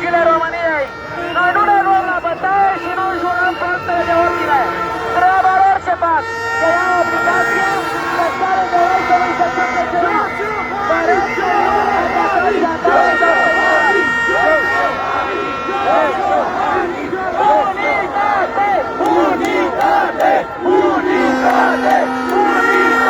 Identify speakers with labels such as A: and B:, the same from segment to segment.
A: legile României. Noi nu ne luăm la bătaie și nu jurăm forțele de ordine. Treaba lor ce fac, că iau obligația să stare de ei să nu-i se întâmple ceva. Părem că nu ne atacați de atare sau unitate! Unitate! Unitate! Unitate!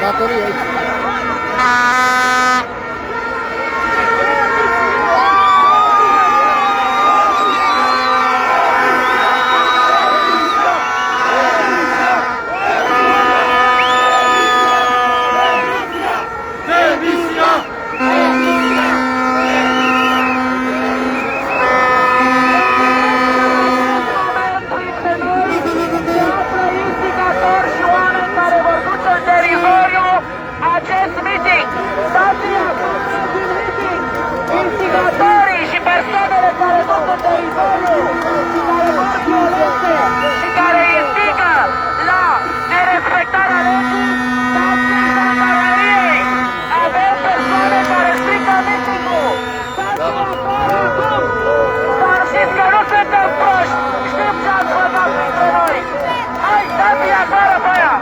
B: Datorie aici. Instigatorii și persoanele care duc în teritoriu și care fac violențe și care instigă la nerespectarea legii, stației jandarmeriei. Avem persoane care strică mitingul. Dar știți că nu suntem proști, știm ce ați făcut printre noi. Hai, dați-i afară pe aia!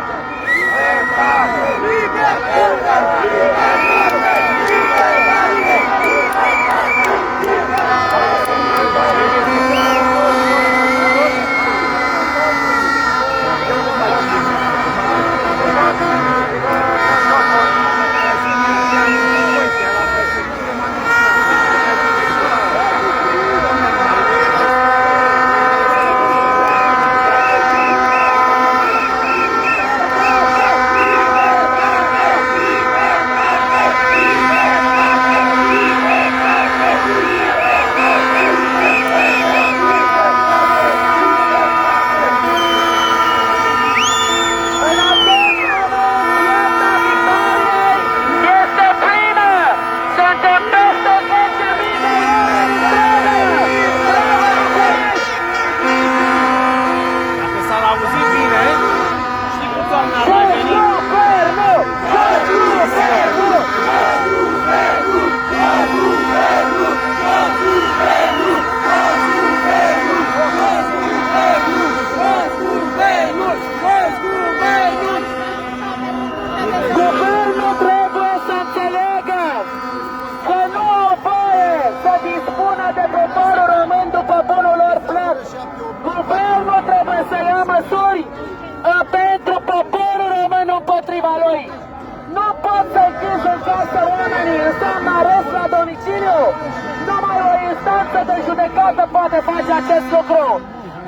B: Guvernul trebuie să ia măsuri pentru poporul român împotriva lui. Nu pot să închizi în casă oamenii, înseamnă arest la domiciliu. Numai o instanță de judecată poate face acest lucru.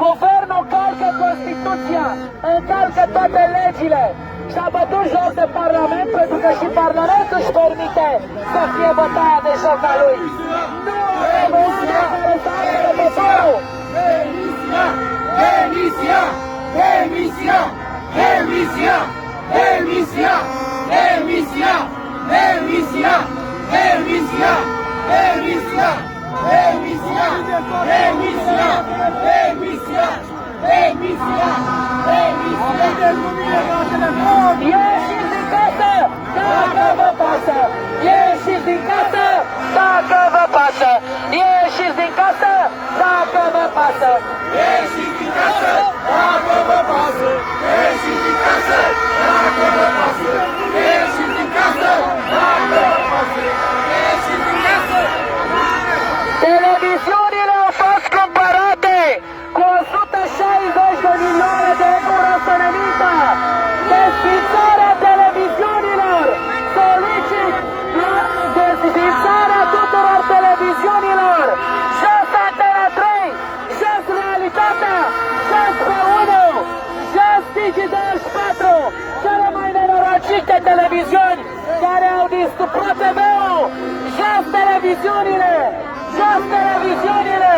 B: Guvernul încalcă Constituția, încalcă toate legile și a bătut joc de Parlament pentru că și Parlamentul își permite să fie bătaia de joc a lui. Nu avem oameni care să apere poporul.
C: Demisia! Demisia! Demisia! Demisia! Demisia! Demisia! Demisia! Demisia! Demisia! Demisia! Demisia! Demisia!
A: Ieșiți din casă dacă vă pasă! Ieșiți din casă dacă vă pasă! Ieșiți din casă dacă vă pasă!
C: Ieșiți din casă dacă vă pasă! Ieșiți din casă dacă vă pasă! Ieșiți din casă dacă vă pasă! Ieșiți din casă!
A: Televiziunile au fost cumpărate cu 160 de milioane de euro să ne mintă! Desfințarea televiziunilor! Solicit desfințarea tuturor televiziunilor! Jos Antena 3! Jos Realitatea! Jos pe 1! Jos
B: televiziunile! Jos televiziunile!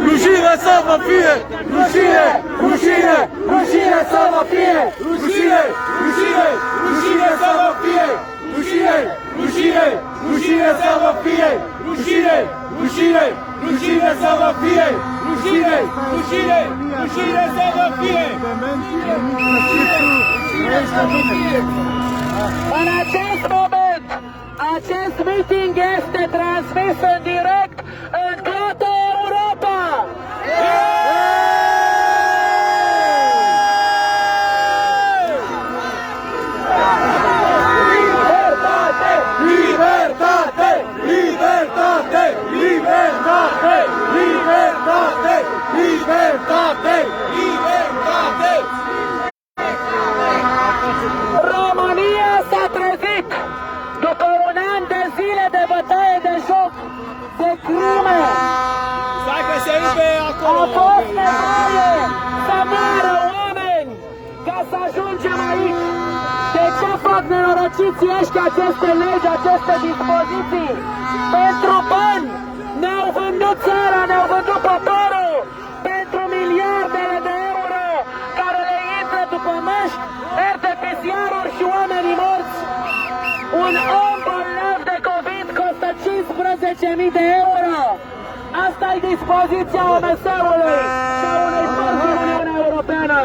C: Rușine să vă fie! Rușine! Rușine! Rușine să vă fie! Rușine! Rușine! Rușine să vă fie! Rușine! Rușine! Rușine să vă fie! Rușine! Rușine! Rușine să vă fie! Rușine! Rușine! Rușine să vă fie!
B: În acest moment, acest meeting este transmis în direct în toată Europa!
C: Libertate! Libertate! Libertate! Libertate! Libertate! Libertate!
B: România s-a trezit după un an de zile de bătaie de joc, de crime.
C: Stai că se rupe acolo!
B: A fost nevoie să moară oameni ca să ajungem aici. De ce fac nenorociții ăștia aceste legi, aceste dispoziții? Pentru bani! Ne-au vândut țara, ne-au vândut poporul pentru miliardele de euro care le intră după măști, RT-PCR-uri și oamenii morți. Un om bolnav de COVID costă 15.000 de euro. Asta e dispoziția OMS-ului și a unei părți din Uniunea Europeană.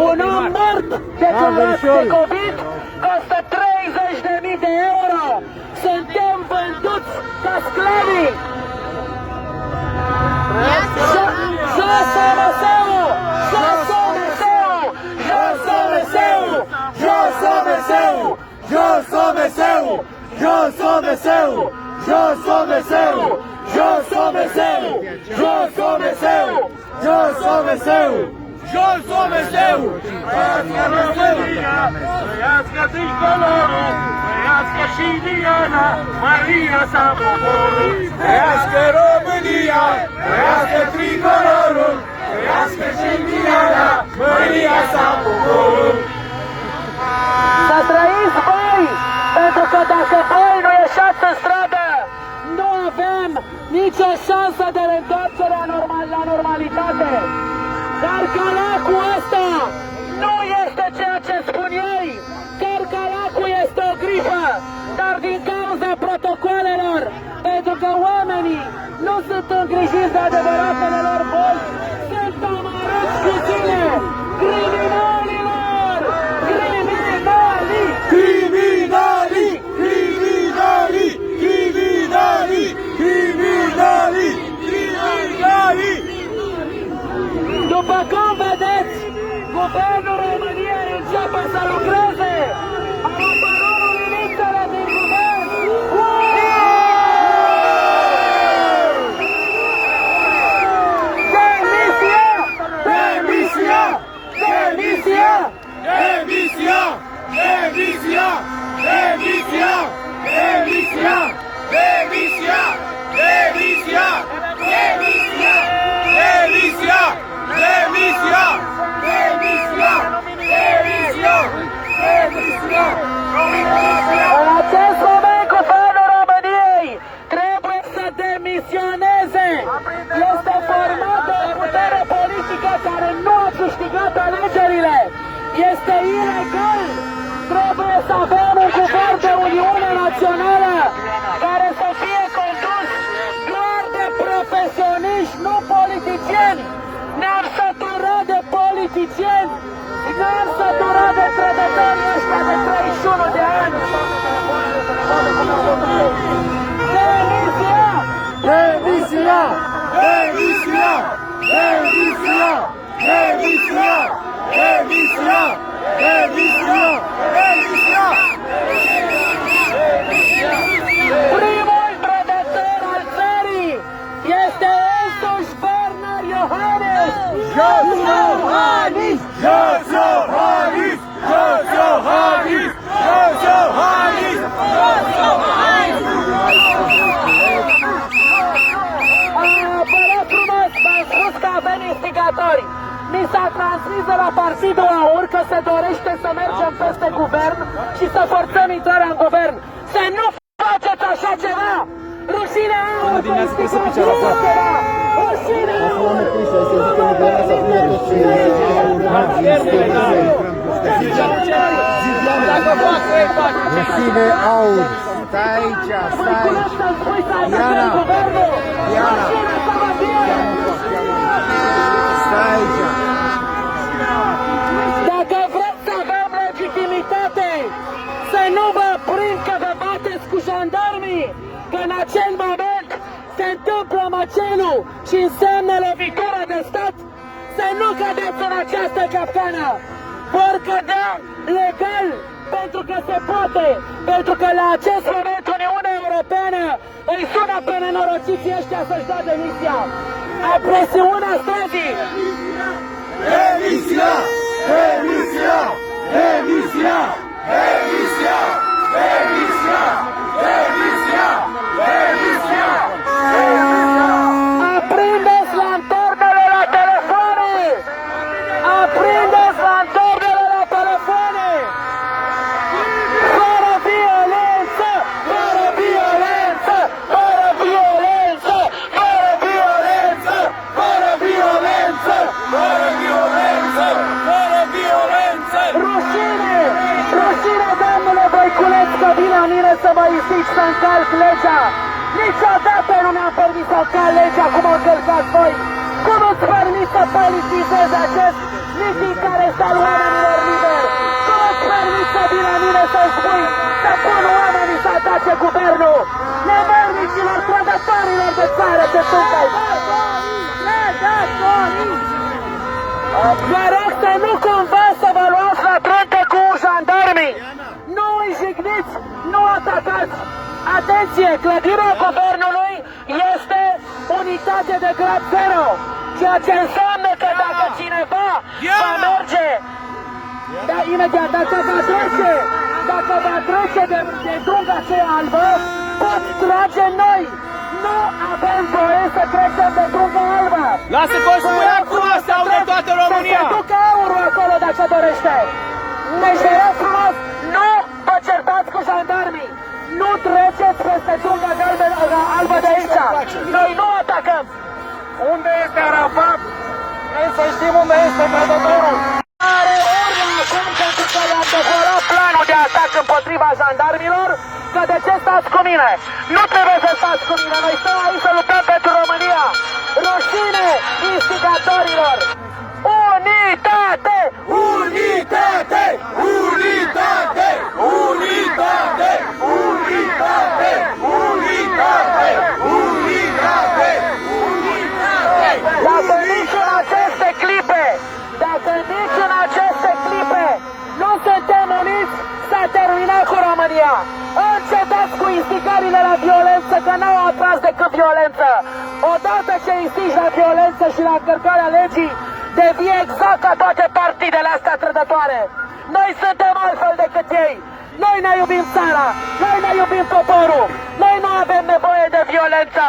B: Un om mort declarat de COVID costă 30.000 de euro. Suntem vânduți ca sclavi. Jos OMS-ul! Jos OMS-ul! Jos OMS-ul!
C: Jos OMS-ul! Jos OMS-ul! Jos OMS-ul! Jos OMS-ul! Jos OMS-ul! Jos OMS-ul! Jos OMS-ul! Jos OMS-ul!
A: Trăiască România, trăiască tricolorul, trăiască și Diana, Maria sa poporul.
C: Trăiască România! Trăiască tricolorul! Trăiască și Diana, Maria sa poporul!
B: Să trăiți voi! Pentru că dacă voi nu ieșați în stradă, nu avem nicio șansă de reîntoarcere la normalitate. Dar calacul ăsta nu este ceea ce spun ei. Calacul este o gripă, dar din cauza protocolelor, pentru că oamenii nu sunt îngrijiți de adevăratele lor boli, sunt omorâți cu zile criminalilor! Criminalii!
C: Criminalii! Criminalii! Criminalii! Criminalii! Criminalii!
B: După cum vedeți, Guvernul României începe să lucreze. Au apărut luminițele din guvern. Demisia!
C: Demisia! Demisia! Demisia! Demisia! Demisia! Demisia! Demisia! Demisia! Demisia! Demisia! Demisia! Demisia! Demisia! Demisia!
B: În acest moment, Guvernul României trebuie să demisioneze. Este format de o putere politică care nu a câștigat alegerile. Este ilegal. Trebuie să avem un guvern de Uniune Națională care să fie condus doar de profesioniști, nu politicieni. Ne-am săturat de politicieni, ne-am săturat de trădătorii ăștia de 31 de ani. Demisia!
C: Demisia! Demisia! Demisia! Demisia! Demisia! Demisia! Demisia!
B: Primul trădător al țării este însuși Bernard Iohannis!
C: Jos Iohannis! Jos Iohannis! Jos Iohannis! Jos Iohannis! Jos Iohannis!
B: Apărat frumos, v-am spus că avem instigatori. Mi s-a transmis de la Partidul AUR că se dorește să mergem peste guvern și să forțăm intrarea în guvern. Să nu faceți așa ceva!
C: trebuie să pice la față. Acum am oprit și să zic că nu vrea să fie tot ce Rușine aur. Stai aici, stai aici. Diana, Diana. Stai aici.
B: Dacă vreți să avem legitimitate, să nu vă prind că vă bateți cu jandarmii, că în acel moment se întâmplă măcelul și înseamnă lovitură de stat, să nu cădeți în această capcană. Vor cădea legal, pentru că se poate, pentru că la acest moment Uniunea Europeană îi sună pe nenorociții ăștia să-și dea demisia. Presiunea străzii.
C: Demisia! Demisia! Demisia! Demisia! Demisia! Demisia! Demisia!
B: Aprindeți lanternele la telefoane! Aprindeți lanternele la telefoane! Fără violență! Fără violență! Fără violență! Fără violență!
C: Fără violență! Fără violență! Fără violență!
B: Rușine! Rușine, domnule Voiculeț, că vine la mine să mă insici să încalc legea! Niciodată nu mi-am permis să încalc legea cum o încălcați voi! Cum îți permis să politizezi acest miting care este al oamenilor liberi? Cum îți permis să vine la mine să spui să pun oamenii să atace guvernul? Nemernicilor, trădătorilor de țară ce sunteți! Vă rog să nu cumva să vă luați la trânte cu jandarmii! Nu îi jigniți, nu atacați! Atenție, clădirea guvernului este unitate de grad 0, ceea ce înseamnă că dacă cineva va merge, da, imediat, dacă va trece de drunga aceea albă, pot trage noi! Nu avem voie să trecem de drunga albă!
C: Lasă Coșul acum să aude toată România!
B: Să se ducă aurul acolo dacă dorește! Deci vă rog frumos, nu vă certați cu jandarmii! Nu treceți peste drunga albă de aici! Noi nu atacăm!
C: Unde este Arafat? Vrem să știm unde este trădătorul!
B: Are urmă acum pentru că le-am devorat planul de atac împotriva jandarmilor, că de ce stați cu mine? Nu trebuie să stați cu mine, noi stăm aici să luptăm pentru România! Rușine instigatorilor! Unitate!
C: Unitate! Unitate! Unitate! Unitate! Unitate! Unitate! Unitate!
B: Dacă nici în aceste clipe nu suntem uniți, s-a terminat cu România! Încetați cu instigările la violență, că n-au atras decât violență! Odată ce instigi la violență și la încărcarea legii, devii exact ca toate partidele astea trădătoare! Noi suntem altfel decât ei! Noi ne iubim țara! Noi ne iubim poporul! Noi nu avem nevoie de violență!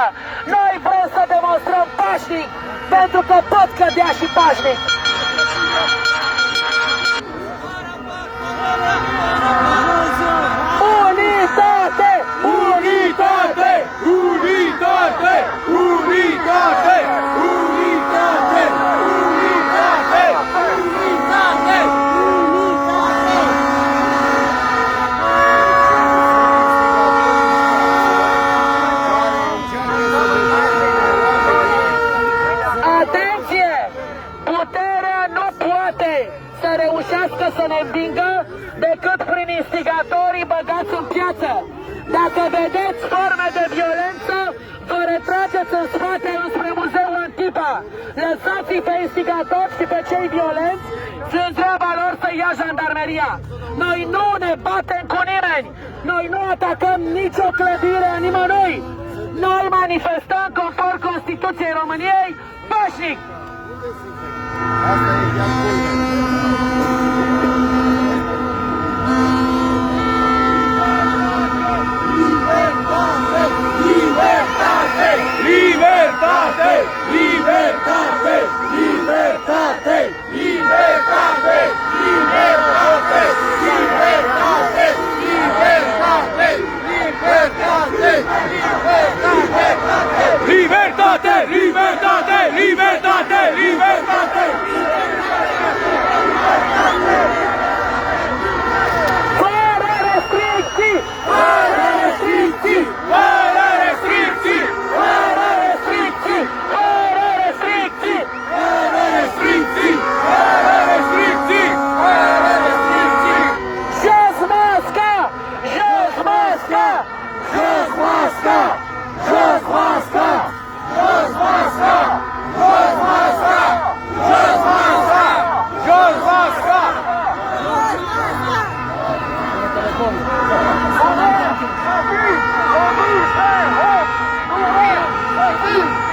B: Noi vrem să demonstrăm pașnic, pentru că pot cădea și pașnic! Unitate!
C: Unitate! Unitate! Unitate! Unitate! Unitate! Unitate!
B: Atenție! Puterea nu poate să reușească să ne învingă decât prin instigatorii băgați în piață. Dacă vedeți forme de violență, vă retrageți în spate înspre Muzeul Antipa. Lăsați-i pe instigatori și pe cei violenți și în treaba lor să ia jandarmeria. Noi nu ne batem cu nimeni. Noi nu atacăm nicio clădire a nimănui. Noi manifestăm conform Constituției României pașnic.
C: Libertate! Libertate! Libertate! Libertate! Libertate! Libertate! Libertate! Libertate! Libertate! masca! Jos masca! Jos masca! Jos masca! Jos masca! Jos masca!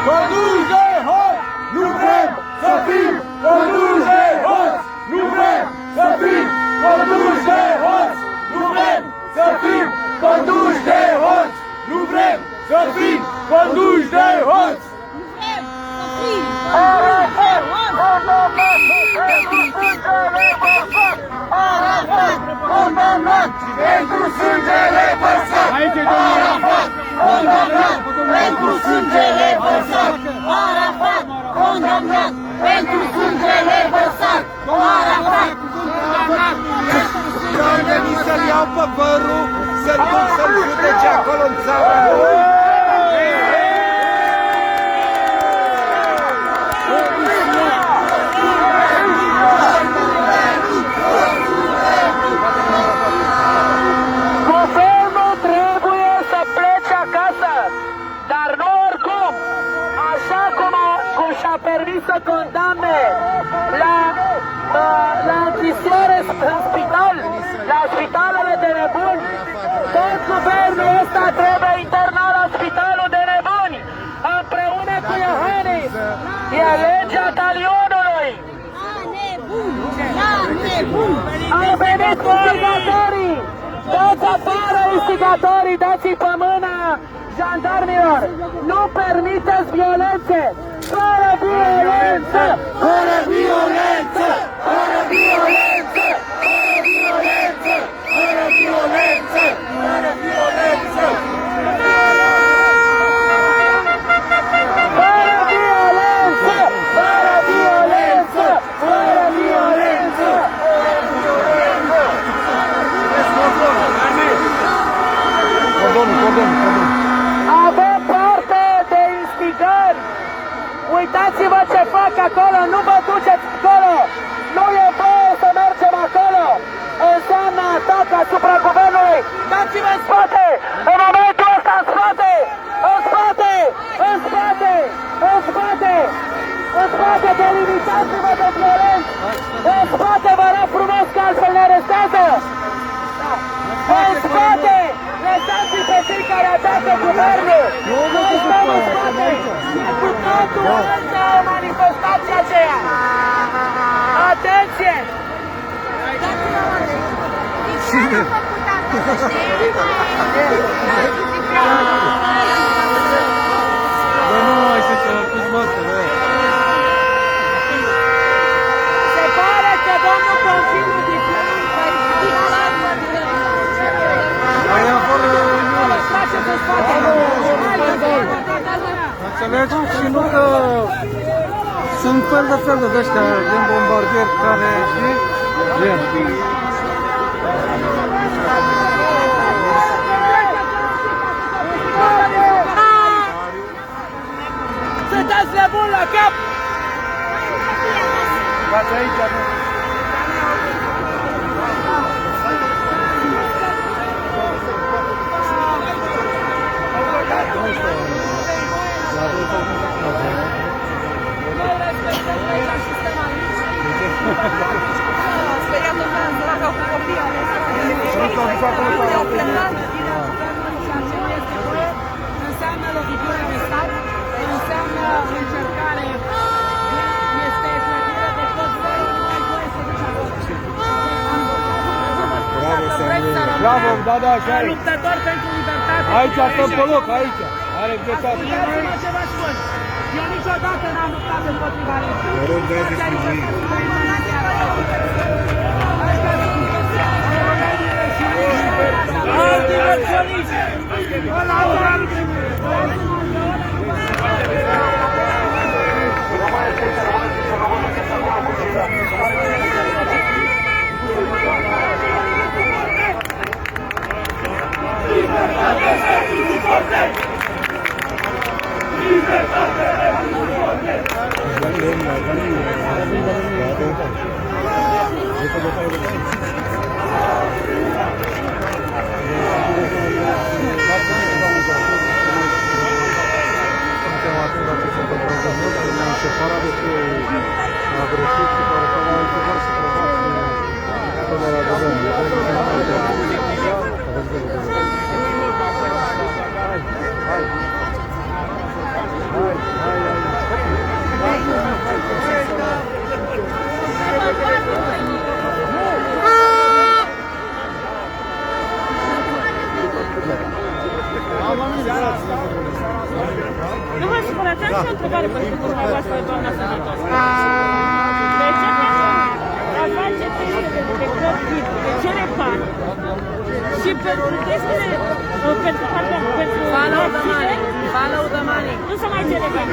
C: Conduși de hoți! Nu vrem să fim conduși de hoți! Nu vrem să fim conduși de hoți! Nu vrem să fim conduși de hoți! Nu vrem să fim conduși de hoți! Pentru sângele vărsat! Arafat, condamnat! Pentru sângele vărsat! Arafat, condamnat! Pentru sângele vărsat! Arafat, condamnat! Am venit să-l iau pe vărul, să-l duc să-l judece acolo în țară!
B: Guvernul trebuie să plece acasă, dar nu oricum, așa cum și-a permis să condamne la închisoare în spital, la spitalele de nebuni. Tot guvernul ăsta trebuie internat la spitalul de nebuni, împreună cu Iohannis. E legea talionului. Au venit instigatorii! Dați afară instigatorii, dați-i pe mână jandarmilor! Nu permiteți violențe! Fără violență!
C: Fără violență! Fără violență! Fără violență! Fără violență! Fără violență!
B: Fără violență! Fără violență! Fără violență! Avem parte de instigări! Uitați-vă ce fac acolo! Nu vă duceți acolo! Nu e voie să mergem acolo! Înseamnă atac asupra guvernului! Dați-vă în spate! În momentul ăsta în spate! În spate! În spate! În spate! În spate! Delimitați-vă de violenți! În spate! Vă rog frumos că altfel ne arestează! În spate! Lăsați-i pe cei care atacă guvernul! Noi stăm în spate! E cu totul altă manifestație aceea! Atenție!
D: Cine a făcut asta, să știi?
C: Bă, nu mai știu ce a pus mască, bă.
B: Se pare că domnul Consiliu Diplomat
C: Mai e afară, Iulie.
B: faceți în spate!
C: Înțelegi? Și nu că sunt fel de ăștia din bombardieri care, știi? Gen.
B: Să dați la bun la cap!
C: Dați aici, nu?
D: Speriam că nu aveau cu copii
B: Înseamnă lovitură de stat, înseamnă încercare, este clădire de tot felul, nu ai voie să duci acolo.
C: Bravo, da, așa e.
B: Luptător pentru libertate.
C: Aici stăm pe loc, aici. Are dreptate.
B: Uitați-vă ce vă spun. Eu niciodată n-am luptat împotriva legii.
C: Mă rog, dați disciplini. Libertate!
D: Nu vă supărați, am și o întrebare pentru dumneavoastră, doamna senator. De ce a face testele de COVID de cere bani și pentru testele, pentru vaccine, nu se mai cere bani?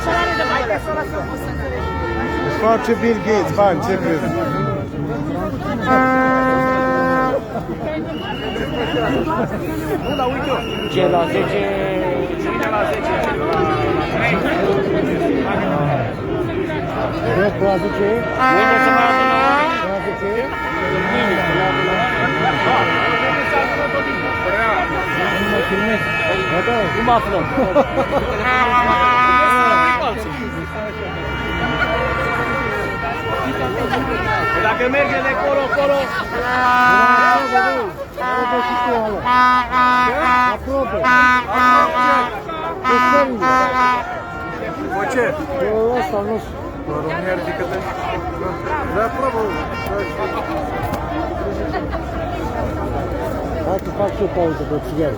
D: Salare de bani.
C: Face Bill Gates, bani, ce crezi?
B: Ce la 10? Cine la 10?
C: La 10?
B: Mâine se mai adună oamenii?
C: La 10?
B: Cum aflăm? Dacă merge de colo,
C: Ce? Ăsta nu știu. România ridică de... Da, probă. Hai că fac și o pauză de țigară.